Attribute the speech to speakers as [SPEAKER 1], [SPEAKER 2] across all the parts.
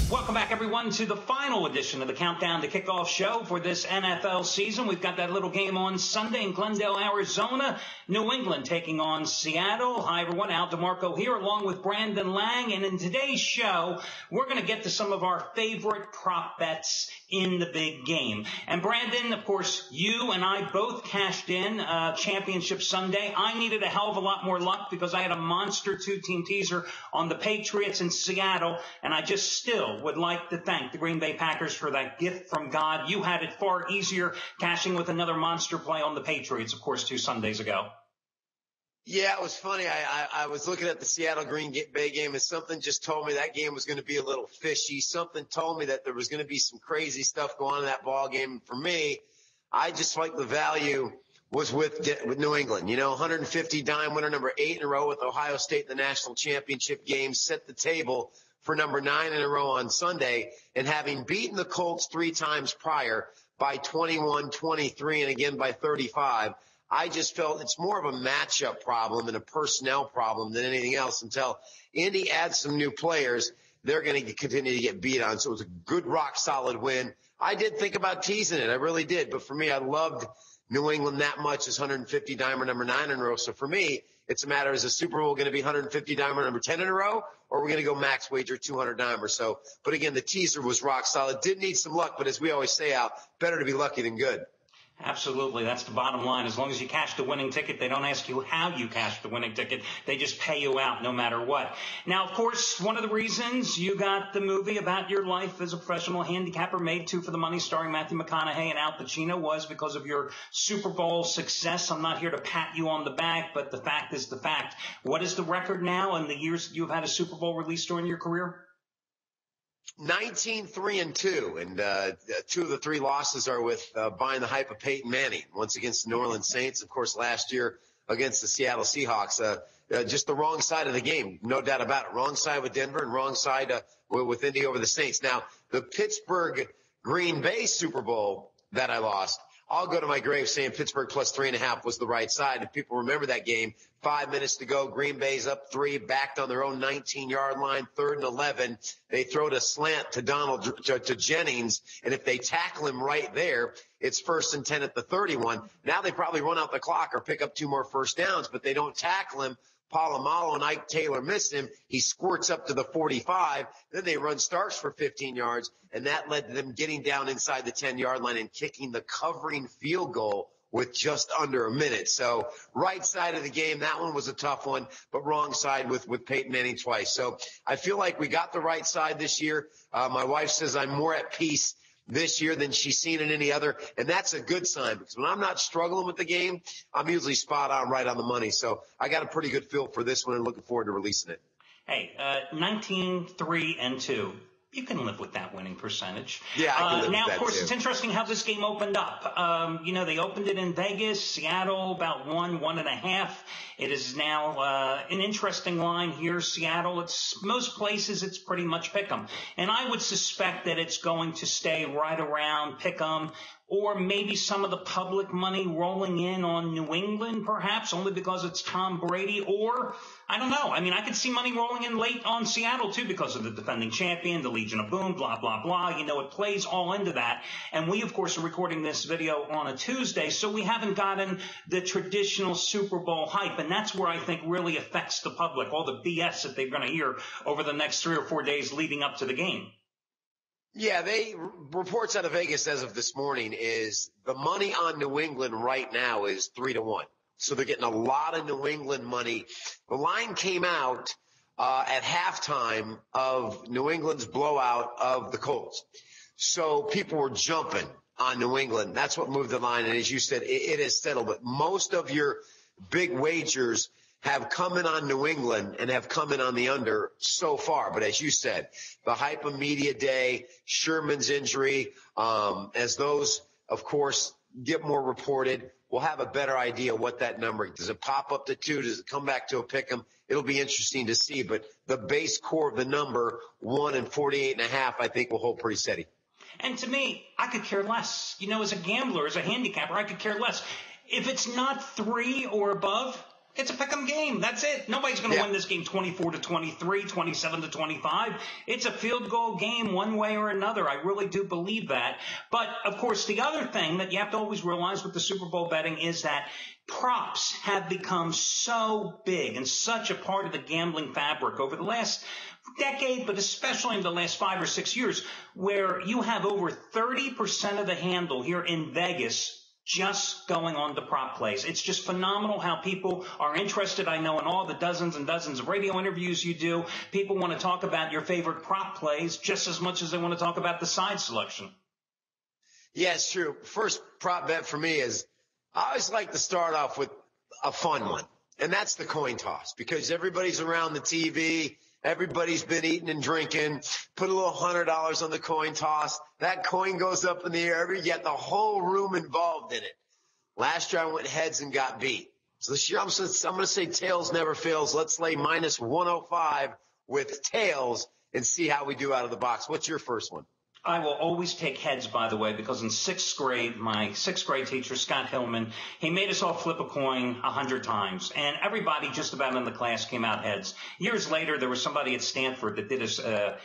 [SPEAKER 1] Welcome back, everyone, to the final edition of the Countdown to Kickoff show for this NFL season. We've got that little game on Sunday in Glendale, Arizona. New England taking on Seattle. Hi, everyone. Al DeMarco here, along with Brandon Lang. And in today's show, we're going to get to some of our favorite prop bets in the big game. And Brandon, of course, you and I both cashed in Championship Sunday. I needed a hell of a lot more luck because I had a monster two-team teaser on the Patriots in Seattle, and I just still would like to thank the Green Bay Packers for that gift from God. You had it far easier cashing with another monster play on the Patriots, of course, 2 Sundays ago.
[SPEAKER 2] Yeah, it was funny. I was looking at the Seattle Green Bay game, and something just told me that game was going to be a little fishy. Something told me that there was going to be some crazy stuff going on in that ball game. For me, I just like the value was with New England. You know, 150 dime winner, number 8 in a row with Ohio State in the national championship game, set the table for number 9 in a row on Sunday, and having beaten the Colts 3 times prior by 21, 23, and again by 35, I just felt it's more of a matchup problem and a personnel problem than anything else. Until Indy adds some new players, they're going to continue to get beat on. So it was a good, rock-solid win. I did think about teasing it. I really did. But for me, I loved New England that much as 150 dimer number 9 in a row. So for me, it's a matter, is the Super Bowl going to be 150 dimer number 10 in a row, or are we going to go max wager 200 dimer? So, but again, the teaser was rock solid. Did need some luck, but as we always say, Al, better to be lucky than good.
[SPEAKER 1] Absolutely. That's the bottom line. As long as you cash the winning ticket, they don't ask you how you cashed the winning ticket. They just pay you out no matter what. Now, of course, one of the reasons you got the movie about your life as a professional handicapper made 2 for the money starring Matthew McConaughey and Al Pacino was because of your Super Bowl success. I'm not here to pat you on the back, but the fact is the fact. What is the record now in the years you've had a Super Bowl release during your career?
[SPEAKER 2] 19-3-2, and 2 of the 3 losses are with buying the hype of Peyton Manning, once against the New Orleans Saints, of course, last year against the Seattle Seahawks. Just the wrong side of the game, no doubt about it. Wrong side with Denver and wrong side with Indy over the Saints. Now, the Pittsburgh-Green Bay Super Bowl that I lost, I'll go to my grave saying Pittsburgh plus 3.5 was the right side. If people remember that game, 5 minutes to go, Green Bay's up 3, backed on their own 19-yard line, 3rd and 11. They throw to slant to Jennings, and if they tackle him right there, it's 1st and 10 at the 31. Now they probably run out the clock or pick up 2 more first downs, but they don't tackle him. Polamalu and Ike Taylor miss him. He squirts up to the 45. Then they run Starks for 15 yards, and that led to them getting down inside the 10-yard line and kicking the covering field goal with just under a minute. So right side of the game, that one was a tough one, but wrong side with Peyton Manning twice. So I feel like we got the right side this year. My wife says I'm more at peace this year than she's seen in any other, and that's a good sign because when I'm not struggling with the game, I'm usually spot on, right on the money. So I got a pretty good feel for this one and looking forward to releasing it.
[SPEAKER 1] Hey, 19-3-2. You can live with that winning percentage.
[SPEAKER 2] Yeah, I can live
[SPEAKER 1] now,
[SPEAKER 2] with that
[SPEAKER 1] of course,
[SPEAKER 2] too.
[SPEAKER 1] It's interesting how this game opened up. They opened it in Vegas, Seattle, about 1.5. It is now an interesting line here. Seattle, most places it's pretty much pick 'em. And I would suspect that it's going to stay right around pick 'em, or maybe some of the public money rolling in on New England, perhaps, only because it's Tom Brady, or I don't know. I mean, I could see money rolling in late on Seattle, too, because of the defending champion, the Legion of Boom, blah, blah, blah. You know, it plays all into that. And we, of course, are recording this video on a Tuesday, so we haven't gotten the traditional Super Bowl hype. And that's where I think really affects the public, all the BS that they're going to hear over the next 3 or 4 days leading up to the game.
[SPEAKER 2] Yeah, reports out of Vegas as of this morning is the money on New England right now is 3-1. So they're getting a lot of New England money. The line came out at halftime of New England's blowout of the Colts. So people were jumping on New England. That's what moved the line. And as you said, it is settled. But most of your big wagers have come in on New England and have come in on the under so far. But as you said, the hype of media day, Sherman's injury, as those, of course, get more reported, we'll have a better idea what that number. Does it pop up to 2? Does it come back to a pick 'em? It'll be interesting to see. But the base core of the number, 1 and 48.5, I think will hold pretty steady.
[SPEAKER 1] And to me, I could care less. You know, as a gambler, as a handicapper, I could care less. If it's not 3 or above, It's a pick'em game. That's it. Nobody's going to win this game 24-23, 27-25. It's a field goal game one way or another. I really do believe that. But, of course, the other thing that you have to always realize with the Super Bowl betting is that props have become so big and such a part of the gambling fabric over the last decade, but especially in the last 5 or 6 years, where you have over 30% of the handle here in Vegas just going on the prop plays. It's just phenomenal how people are interested. I know in all the dozens and dozens of radio interviews you do, people want to talk about your favorite prop plays just as much as they want to talk about the side selection.
[SPEAKER 2] Yeah, it's true. First prop bet for me is I always like to start off with a fun one, and that's the coin toss, because everybody's around the TV. Everybody's been eating and drinking. Put a little $100 on the coin toss. That coin goes up in the air. You get the whole room involved in it. Last year I went heads and got beat. So this year I'm going to say tails never fails. Let's lay minus 105 with tails and see how we do out of the box. What's your first one?
[SPEAKER 1] I will always take heads, by the way, because in sixth grade, my sixth grade teacher, Scott Hillman, he made us all flip a coin 100 times, and everybody just about in the class came out heads. Years later, there was somebody at Stanford that did a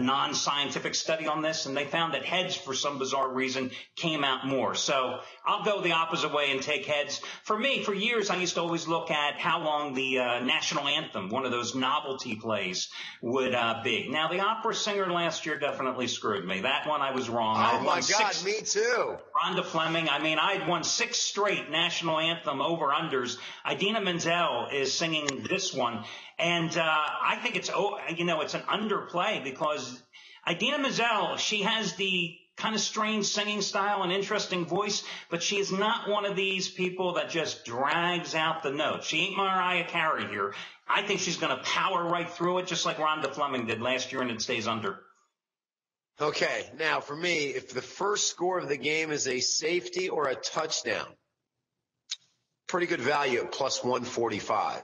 [SPEAKER 1] non-scientific study on this, and they found that heads, for some bizarre reason, came out more. So I'll go the opposite way and take heads. For me, for years, I used to always look at how long the national anthem, one of those novelty plays, would be. Now, the opera singer last year definitely screwed me. That one I was wrong.
[SPEAKER 2] Oh, my God, me too.
[SPEAKER 1] Rhonda Fleming. I mean, I'd won 6 straight national anthem over-unders. Idina Menzel is singing this one. And I think it's an underplay because Idina Menzel, she has the kind of strange singing style and interesting voice, but she is not one of these people that just drags out the notes. She ain't Mariah Carey here. I think she's going to power right through it, just like Rhonda Fleming did last year, and it stays under.
[SPEAKER 2] Okay, now for me, if the first score of the game is a safety or a touchdown, pretty good value at plus 145.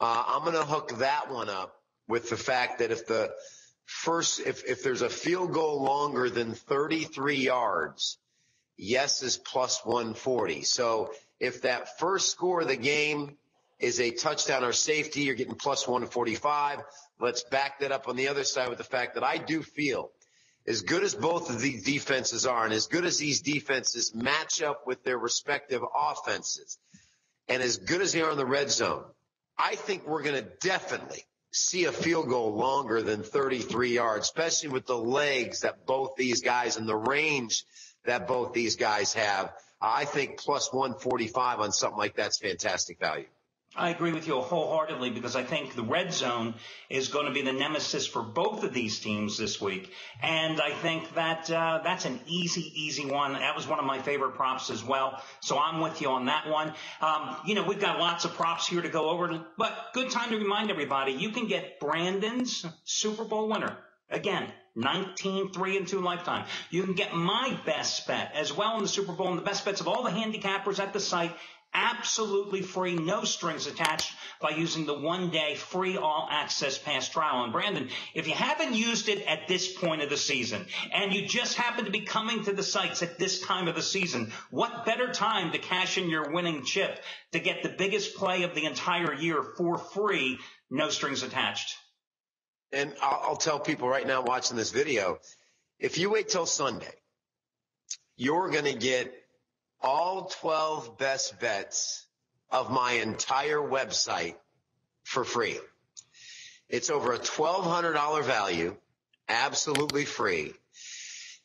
[SPEAKER 2] I'm going to hook that one up with the fact that if there's a field goal longer than 33 yards, yes is plus 140. So if that first score of the game is a touchdown or safety, you're getting plus 145. Let's back that up on the other side with the fact that I do feel as good as both of these defenses are, and as good as these defenses match up with their respective offenses, and as good as they are in the red zone, I think we're going to definitely see a field goal longer than 33 yards, especially with the legs that both these guys and the range that both these guys have. I think plus 145 on something like that's fantastic value.
[SPEAKER 1] I agree with you wholeheartedly because I think the red zone is going to be the nemesis for both of these teams this week. And I think that that's an easy one. That was one of my favorite props as well. So I'm with you on that one. We've got lots of props here to go over, but good time to remind everybody, you can get Brandon's Super Bowl winner. Again, 19-3-2 lifetime. You can get my best bet as well in the Super Bowl and the best bets of all the handicappers at the site absolutely free, no strings attached, by using the one-day free all-access pass trial. And Brandon, if you haven't used it at this point of the season and you just happen to be coming to the sites at this time of the season, what better time to cash in your winning chip to get the biggest play of the entire year for free, no strings attached?
[SPEAKER 2] And I'll tell people right now watching this video, if you wait till Sunday, you're going to get all 12 best bets of my entire website for free. It's over a $1,200 value, absolutely free.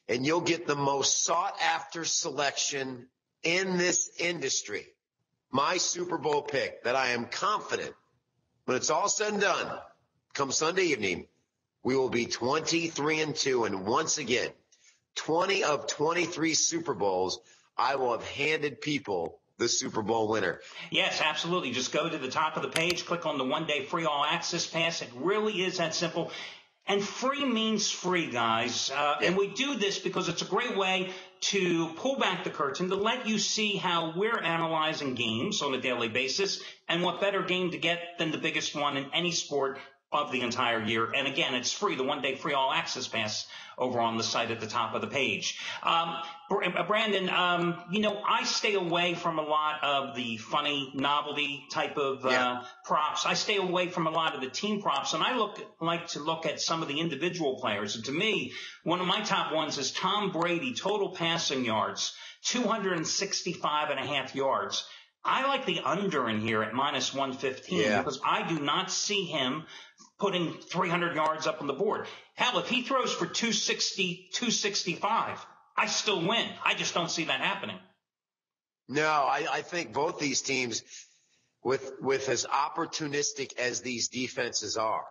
[SPEAKER 2] And you'll get the most sought after selection in this industry. My Super Bowl pick that I am confident when it's all said and done, come Sunday evening, we will be 23-2. And once again, 20 of 23 Super Bowls, I will have handed people the Super Bowl winner.
[SPEAKER 1] Yes, absolutely. Just go to the top of the page, click on the one-day free all-access pass. It really is that simple. And free means free, guys. And we do this because it's a great way to pull back the curtain, to let you see how we're analyzing games on a daily basis, and what better game to get than the biggest one in any sport of the entire year. And again, it's free, the one-day free all-access pass over on the site at the top of the page. Brandon, I stay away from a lot of the funny novelty type of props. I stay away from a lot of the team props, and I like to look at some of the individual players. And to me, one of my top ones is Tom Brady, total passing yards, 265.5 yards. I like the under in here at minus 115 because I do not see him putting 300 yards up on the board. Hell, if he throws for 260, 265, I still win. I just don't see that happening.
[SPEAKER 2] No, I think both these teams, with as opportunistic as these defenses are,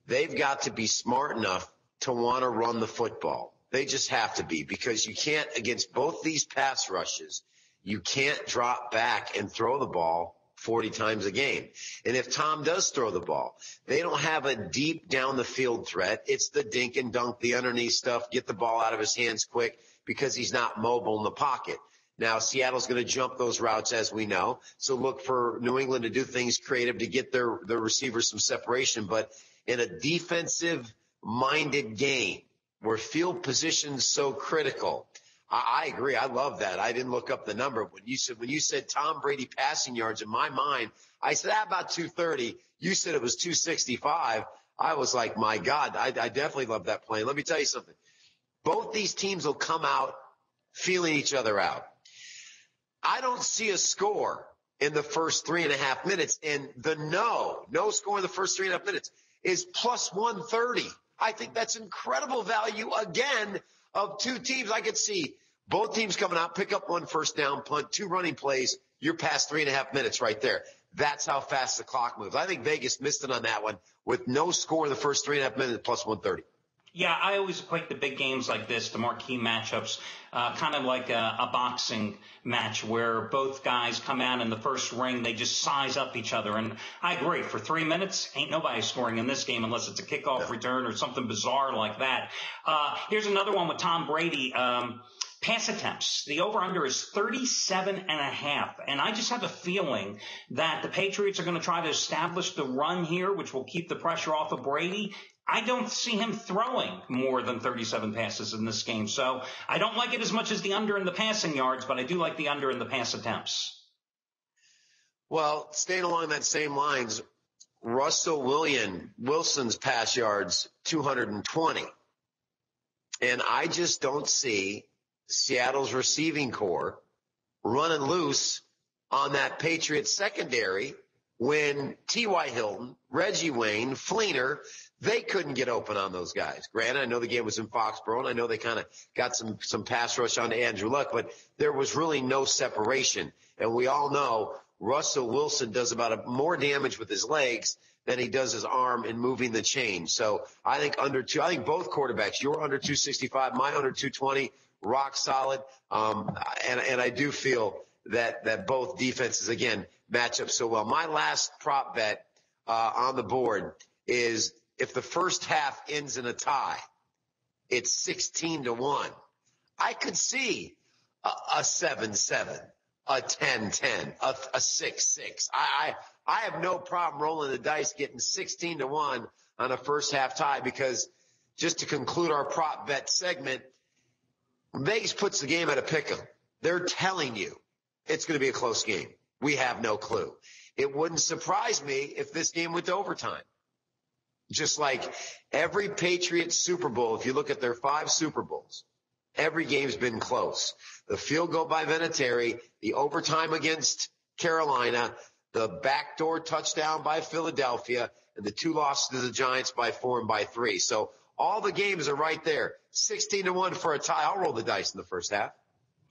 [SPEAKER 2] they've got to be smart enough to want to run the football. They just have to be, because you can't, against both these pass rushes, you can't drop back and throw the ball 40 times a game. And if Tom does throw the ball, they don't have a deep down the field threat. It's the dink and dunk, the underneath stuff, get the ball out of his hands quick because he's not mobile in the pocket. Now, Seattle's going to jump those routes, as we know. So look for New England to do things creative to get their receivers some separation. But in a defensive-minded game where field position's so critical, I agree. I love that. I didn't look up the number. When you said Tom Brady passing yards, in my mind, I said about 230. You said it was 265. I was like, my God, I definitely love that play. Let me tell you something. Both these teams will come out feeling each other out. I don't see a score in the first 3.5 minutes, and the no score in the first 3.5 minutes is plus 130. I think that's incredible value again of two teams. I could see both teams coming out, pick up one first down, punt, 2 running plays. You're past 3.5 minutes right there. That's how fast the clock moves. I think Vegas missed it on that one with no score in the first 3.5 minutes, plus 130.
[SPEAKER 1] Yeah, I always equate the big games like this, the marquee matchups, kind of like a boxing match where both guys come out in the first ring, they just size up each other. And I agree, for 3 minutes, ain't nobody scoring in this game unless it's a kickoff return or something bizarre like that. Here's another one with Tom Brady. Pass attempts. The over-under is 37.5. And I just have a feeling that the Patriots are going to try to establish the run here, which will keep the pressure off of Brady. I don't see him throwing more than 37 passes in this game. So I don't like it as much as the under in the passing yards, but I do like the under in the pass attempts.
[SPEAKER 2] Well, staying along that same lines, Russell Wilson's pass yards, 220. And I just don't see Seattle's receiving core running loose on that Patriots secondary when T.Y. Hilton, Reggie Wayne, Fleener, they couldn't get open on those guys. Granted, I know the game was in Foxborough, and I know they kind of got some pass rush onto Andrew Luck, but there was really no separation. And we all know Russell Wilson does about more damage with his legs than he does his arm in moving the chain. So I think I think both quarterbacks, you're under 265, mine under 220, rock solid. And I do feel that both defenses, again, match up so well. My last prop bet on the board is if the first half ends in a tie, it's 16-1. I could see a 7-7, a 10-10, a 6-6. I have no problem rolling the dice getting 16-1 on a first half tie, because just to conclude our prop bet segment, Vegas puts the game at a pick'em. They're telling you it's going to be a close game. We have no clue. It wouldn't surprise me if this game went to overtime. Just like every Patriots Super Bowl, if you look at their 5 Super Bowls, every game's been close. The field goal by Vinatieri, the overtime against Carolina, the backdoor touchdown by Philadelphia, and the 2 losses to the Giants by 4 and by 3. So all the games are right there. 16-1 for a tie. I'll roll the dice in the first half.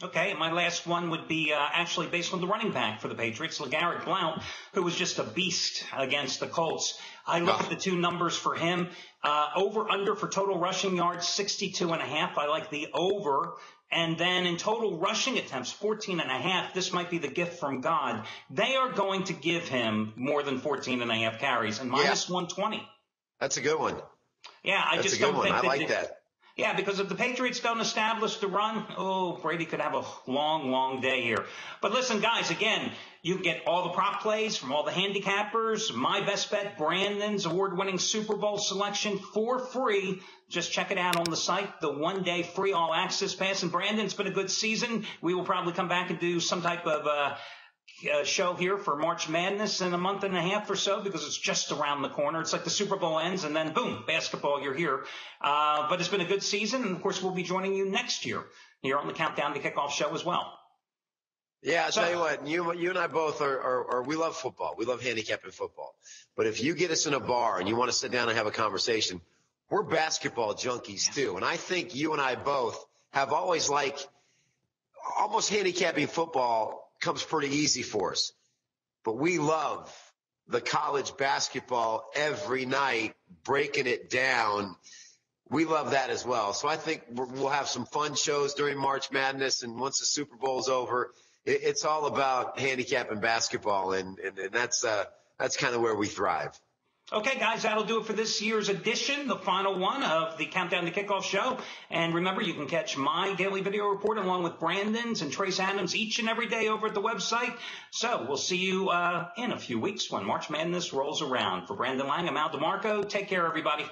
[SPEAKER 1] Okay, my last one would be actually based on the running back for the Patriots, LeGarrette Blount, who was just a beast against the Colts. I look at the 2 numbers for him. Over-under for total rushing yards, 62.5. I like the over. And then in total rushing attempts, 14.5. This might be the gift from God. They are going to give him more than 14.5 carries, and minus 120.
[SPEAKER 2] That's a good one.
[SPEAKER 1] Yeah, I
[SPEAKER 2] That's
[SPEAKER 1] just
[SPEAKER 2] a good
[SPEAKER 1] don't
[SPEAKER 2] one.
[SPEAKER 1] think
[SPEAKER 2] I like that.
[SPEAKER 1] Yeah, because if the Patriots don't establish the run, Brady could have a long, long day here. But listen, guys, again, you can get all the prop plays from all the handicappers, My Best Bet, Brandon's award-winning Super Bowl selection for free. Just check it out on the site, the one-day free all-access pass. And Brandon, it's been a good season. We will probably come back and do some type of show here for March Madness in a month and a half or so, because it's just around the corner. It's like the Super Bowl ends and then boom, basketball, you're here. But it's been a good season, and of course we'll be joining you next year here on the Countdown to Kickoff show as well.
[SPEAKER 2] Yeah, I'll tell you what, you and I both are we love football. We love handicapping football. But if you get us in a bar and you want to sit down and have a conversation, we're basketball junkies too. And I think you and I both have always almost handicapping football comes pretty easy for us. But we love the college basketball every night, breaking it down. We love that as well. So I think we'll have some fun shows during March Madness. And once the Super Bowl's over, it's all about handicapping basketball. And that's kind of where we thrive.
[SPEAKER 1] Okay, guys, that'll do it for this year's edition, the final one of the Countdown to Kickoff show. And remember, you can catch my daily video report along with Brandon's and Trace Adams each and every day over at the website. So we'll see you in a few weeks when March Madness rolls around. For Brandon Lang, I'm Al DeMarco. Take care, everybody.